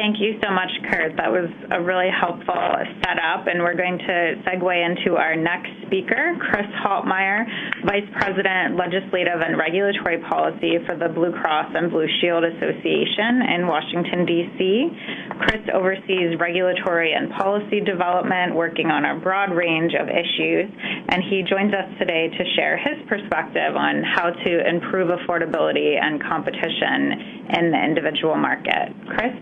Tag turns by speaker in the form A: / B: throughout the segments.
A: Thank you so much, Kurt. That was a really helpful setup, and we're going to segue into our next speaker, Kris Haltmeyer, Vice President, Legislative and Regulatory Policy for the Blue Cross and Blue Shield Association in Washington, D.C. Kris oversees regulatory and policy development, working on a broad range of issues, and he joins us today to share his perspective on how to improve affordability and competition in the individual market. Kris?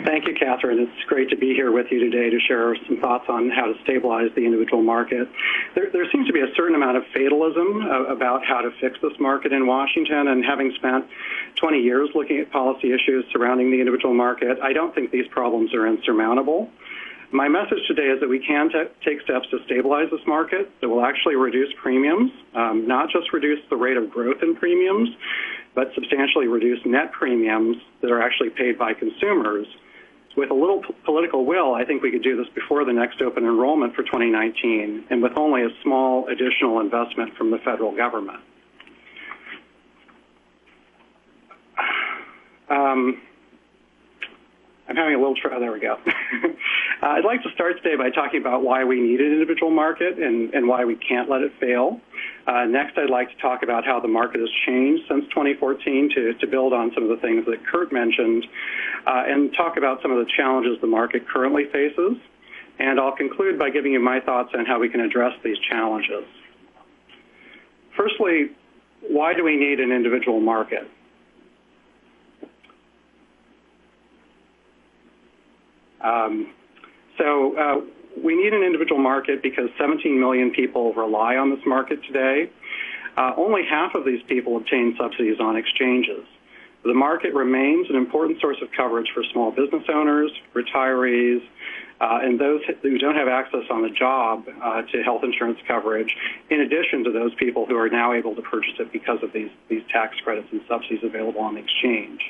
B: Thank you, Catherine. It's great to be here with you today to share some thoughts on how to stabilize the individual market. There seems to be a certain amount of fatalism about how to fix this market in Washington, and having spent 20 years looking at policy issues surrounding the individual market, I don't think these problems are insurmountable. My message today is that we can take steps to stabilize this market that will actually reduce premiums, not just reduce the rate of growth in premiums, but substantially reduce net premiums that are actually paid by consumers. With a little political will, I think we could do this before the next open enrollment for 2019, and with only a small additional investment from the federal government. I'm having a little trouble. There we go. I'd like to start today by talking about why we need an individual market and why we can't let it fail. Next, I'd like to talk about how the market has changed since 2014 to build on some of the things that Kurt mentioned, and talk about some of the challenges the market currently faces. And I'll conclude by giving you my thoughts on how we can address these challenges. Firstly, why do we need an individual market? We need an individual market because 17 million people rely on this market today. Only half of these people obtain subsidies on exchanges. The market remains an important source of coverage for small business owners, retirees, and those who don't have access on the job to health insurance coverage, in addition to those people who are now able to purchase it because of these tax credits and subsidies available on the exchange.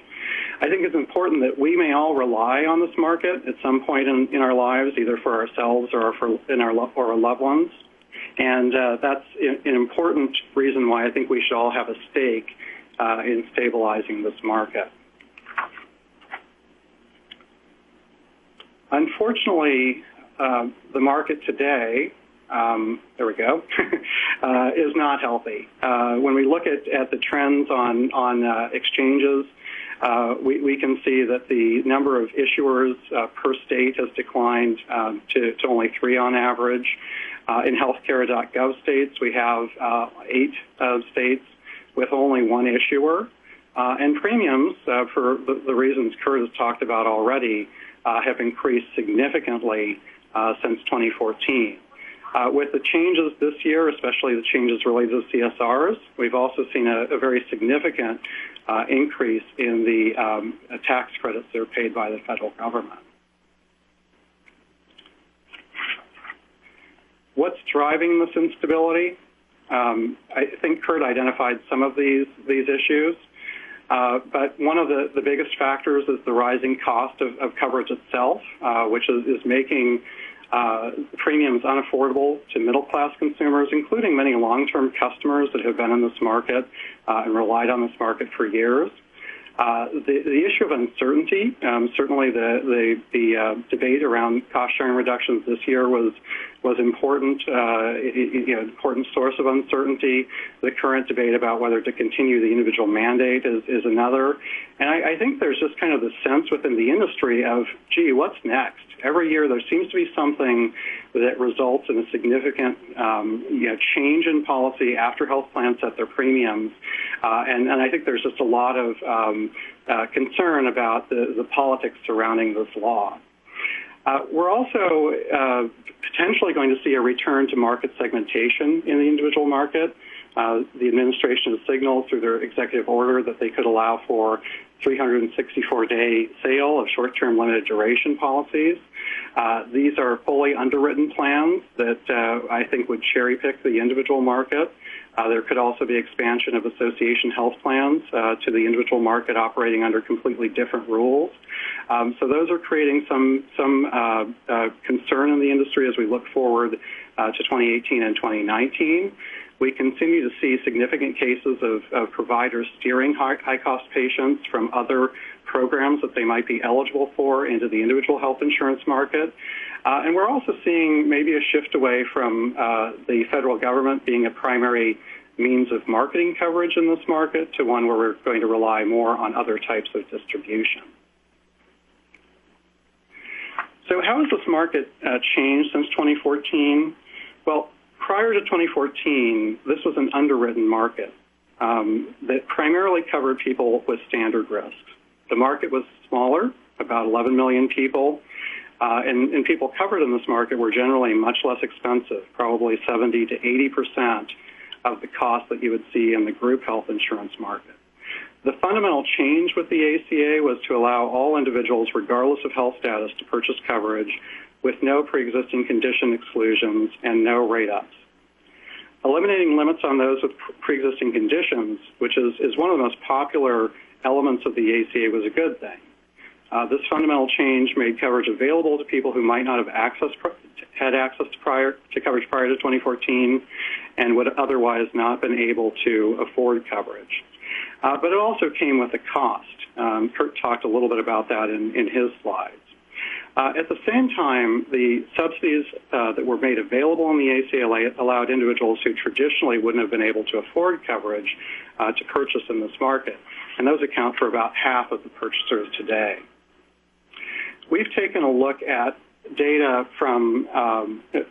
B: I think it's important that we may all rely on this market at some point in our lives, either for ourselves or for our loved ones. And that's an important reason why I think we should all have a stake in stabilizing this market. Unfortunately, the market today, there we go, is not healthy. When we look at the trends on exchanges, we can see that the number of issuers per state has declined to only 3 on average. In healthcare.gov states, we have 8 states with only 1 issuer. And premiums, for the reasons Kurt has talked about already, have increased significantly since 2014. With the changes this year, especially the changes related to CSRs, we've also seen a very significant increase in the tax credits that are paid by the federal government. What's driving this instability? I think Kurt identified some of these issues, but one of the biggest factors is the rising cost of coverage itself, which is making premiums unaffordable to middle-class consumers, including many long-term customers that have been in this market and relied on this market for years. The issue of uncertainty, certainly the debate around cost-sharing reductions this year was important, important source of uncertainty. The current debate about whether to continue the individual mandate is another. And I think there's just kind of the sense within the industry of, gee, what's next? Every year there seems to be something that results in a significant change in policy after health plans set their premiums. And I think there's just a lot of concern about the politics surrounding this law. We're also potentially going to see a return to market segmentation in the individual market. The administration has signaled through their executive order that they could allow for 364-day sale of short-term limited duration policies. These are fully underwritten plans that I think would cherry-pick the individual market. There could also be expansion of association health plans to the individual market operating under completely different rules. So those are creating some concern in the industry as we look forward to 2018 and 2019. We continue to see significant cases of providers steering high-cost patients from other programs that they might be eligible for into the individual health insurance market. And we're also seeing maybe a shift away from the federal government being a primary means of marketing coverage in this market to one where we're going to rely more on other types of distribution. So how has this market changed since 2014? Well, prior to 2014, this was an underwritten market that primarily covered people with standard risks. The market was smaller, about 11 million people, and people covered in this market were generally much less expensive, probably 70 to 80% of the cost that you would see in the group health insurance market. The fundamental change with the ACA was to allow all individuals, regardless of health status, to purchase coverage with no pre-existing condition exclusions and no rate-ups. Eliminating limits on those with pre-existing conditions, which is one of the most popular elements of the ACA, was a good thing. This fundamental change made coverage available to people who might not have had access to coverage prior to 2014 and would otherwise not been able to afford coverage. But it also came with a cost. Kurt talked a little bit about that in his slides. At the same time, the subsidies that were made available in the ACA allowed individuals who traditionally wouldn't have been able to afford coverage to purchase in this market, and those account for about half of the purchasers today. We've taken a look at data from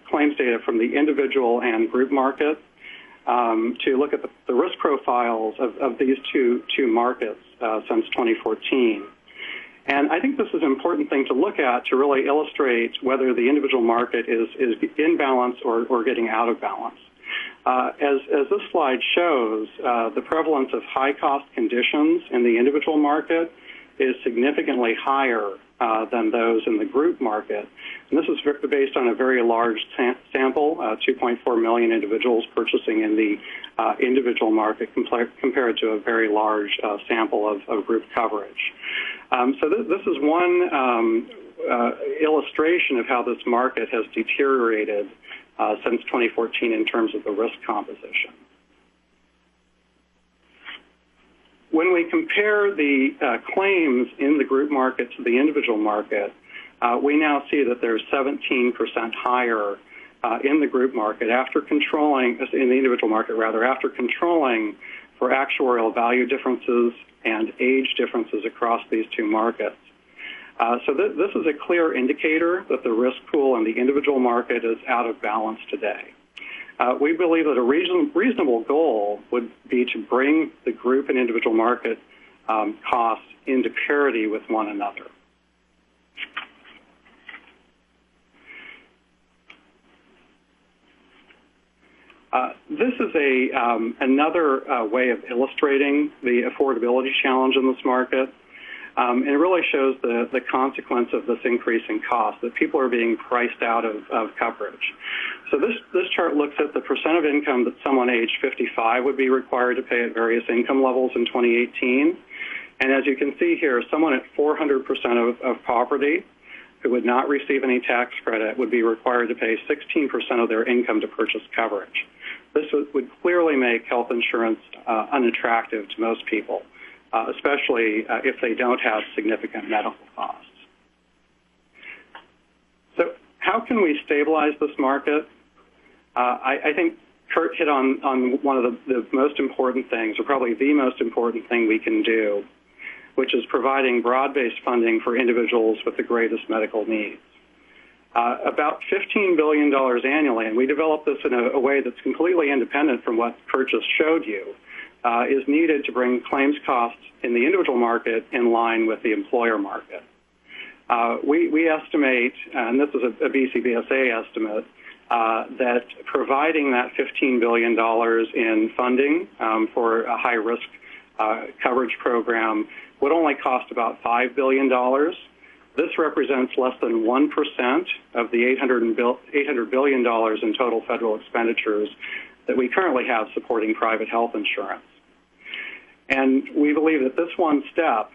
B: claims data from the individual and group market to look at the risk profiles of these two markets since 2014. And I think this is an important thing to look at to really illustrate whether the individual market is in balance or getting out of balance. As this slide shows, the prevalence of high-cost conditions in the individual market is significantly higher than those in the group market. And this is based on a very large sample, 2.4 million individuals purchasing in the individual market compared to a very large sample of group coverage. So this is one illustration of how this market has deteriorated since 2014 in terms of the risk composition. When we compare the claims in the group market to the individual market, we now see that there's 17% higher in the group market after controlling, in the individual market rather, after controlling for actuarial value differences and age differences across these two markets. So this is a clear indicator that the risk pool in the individual market is out of balance today. We believe that a reasonable goal would be to bring the group and individual market costs into parity with one another. This is another way of illustrating the affordability challenge in this market. And it really shows the consequence of this increase in cost, that people are being priced out of coverage. So this chart looks at the percent of income that someone age 55 would be required to pay at various income levels in 2018. And as you can see here, someone at 400% of poverty who would not receive any tax credit would be required to pay 16% of their income to purchase coverage. This would clearly make health insurance unattractive to most people, especially if they don't have significant medical costs. So how can we stabilize this market? I think Kurt hit on one of the most important things, or probably the most important thing we can do, which is providing broad-based funding for individuals with the greatest medical needs. About $15 billion annually, and we developed this in a way that's completely independent from what Kurt just showed you, is needed to bring claims costs in the individual market in line with the employer market. We estimate, and this is a BCBSA estimate, that providing that $15 billion in funding for a high-risk coverage program would only cost about $5 billion. This represents less than 1% of the $800 billion in total federal expenditures that we currently have supporting private health insurance. And we believe that this one step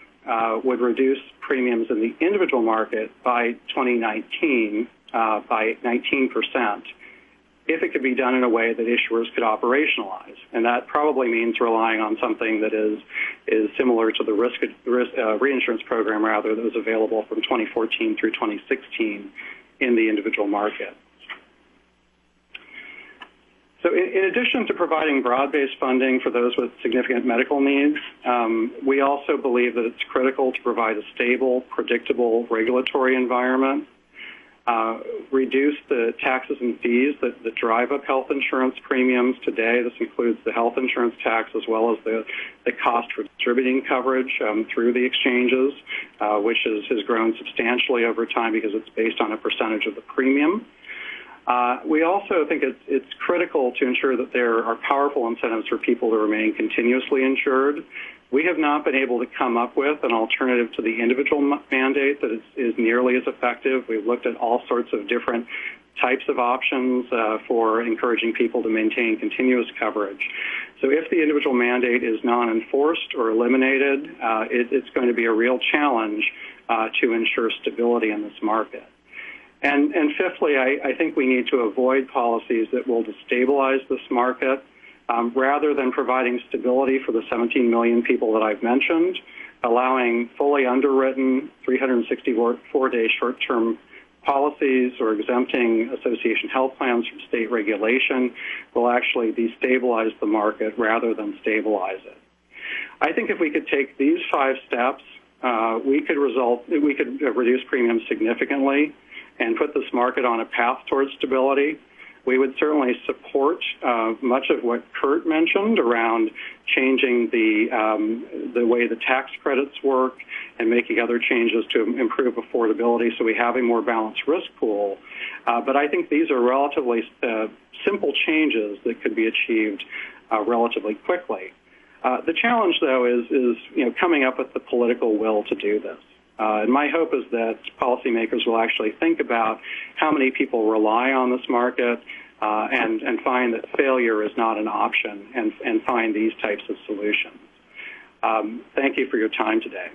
B: would reduce premiums in the individual market by 2019 by 19%, if it could be done in a way that issuers could operationalize. And that probably means relying on something that is similar to the reinsurance program, rather, that was available from 2014 through 2016 in the individual market. So in addition to providing broad-based funding for those with significant medical needs, we also believe that it's critical to provide a stable, predictable regulatory environment, reduce the taxes and fees that drive up health insurance premiums today. This includes the health insurance tax as well as the cost for distributing coverage through the exchanges, which has grown substantially over time because it's based on a percentage of the premium. We also think it's critical to ensure that there are powerful incentives for people to remain continuously insured. We have not been able to come up with an alternative to the individual mandate that is nearly as effective. We've looked at all sorts of different types of options for encouraging people to maintain continuous coverage. So if the individual mandate is non-enforced or eliminated, it's going to be a real challenge to ensure stability in this market. And fifthly, I think we need to avoid policies that will destabilize this market. Rather than providing stability for the 17 million people that I've mentioned, allowing fully underwritten 364-day short-term policies or exempting association health plans from state regulation will actually destabilize the market rather than stabilize it. I think if we could take these 5 steps, we could reduce premiums significantly and put this market on a path towards stability. We would certainly support much of what Kurt mentioned around changing the way the tax credits work and making other changes to improve affordability so we have a more balanced risk pool. But I think these are relatively simple changes that could be achieved relatively quickly. The challenge, though, is coming up with the political will to do this. And my hope is that policymakers will actually think about how many people rely on this market and find that failure is not an option and find these types of solutions. Thank you for your time today.